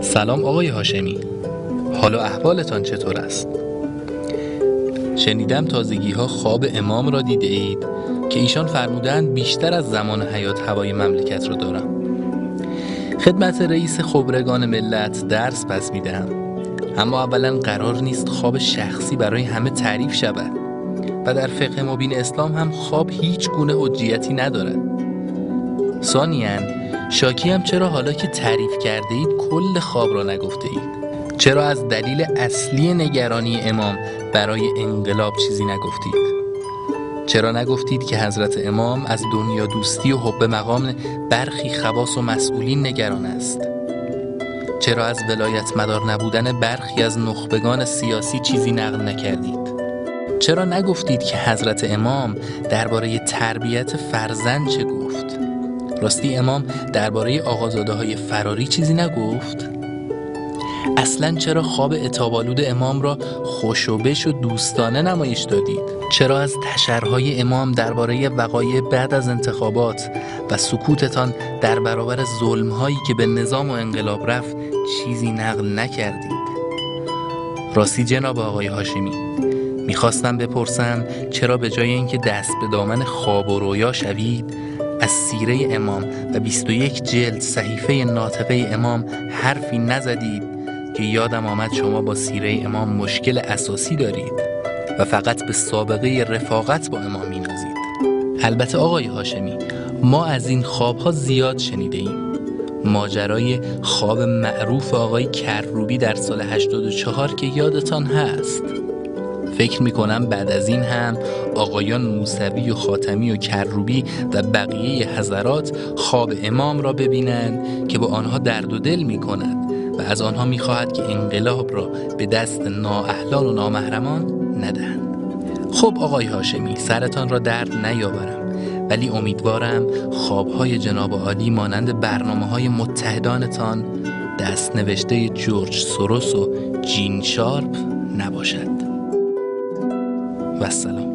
سلام آقای هاشمی، حال و احوالتان چطور است؟ شنیدم تازگی‌ها خواب امام را دیده اید که ایشان فرمودند بیشتر از زمان حیات هوای مملکت را دارم. خدمت رئیس خبرگان ملت درس پس می‌دهم، اما اولا قرار نیست خواب شخصی برای همه تعریف شود و در فقه مبین اسلام هم خواب هیچ گونه حجیتی ندارد. ثانیاً شاکیم چرا حالا که تعریف کرده اید کل خواب را نگفته اید؟ چرا از دلیل اصلی نگرانی امام برای انقلاب چیزی نگفتید؟ چرا نگفتید که حضرت امام از دنیا دوستی و حب مقام برخی خواص و مسئولین نگران است؟ چرا از ولایت مدار نبودن برخی از نخبگان سیاسی چیزی نقل نکردید؟ چرا نگفتید که حضرت امام درباره تربیت فرزند چه گفت؟ راستی امام درباره آقازاده‌های فراری چیزی نگفت؟ اصلاً چرا خواب عتاب‌آلود امام را خوشوبش و دوستانه نمایش دادید؟ چرا از تشرهای امام درباره وقایع بعد از انتخابات و سکوتتان در برابر ظلم‌هایی که به نظام و انقلاب رفت چیزی نقل نکردید؟ راستی جناب آقای هاشمی، میخواستم بپرسم چرا به جای اینکه دست به دامن خواب و رویا شوید از سیره امام و 21 جلد صحیفه ناطقه امام حرفی نزدید که یادم آمد شما با سیره امام مشکل اساسی دارید و فقط به سابقه رفاقت با امام می‌نازید. البته آقای هاشمی، ما از این خواب‌ها زیاد شنیده ایم. ماجرای خواب معروف آقای کروبی در سال 84 که یادتان هست. فکر میکنم بعد از این هم آقایان موسوی و خاتمی و کروبی و بقیه حضرات خواب امام را ببینند که با آنها درد و دل میکند و از آنها میخواهد که انقلاب را به دست نااهلان و نامحرمان ندهند. خب آقای هاشمی، سرتان را درد نیاورم، ولی امیدوارم خوابهای جناب عالی مانند برنامه‌های متحدانتان دست نوشته جورج سوروس و جین شارپ نباشد. و السلام.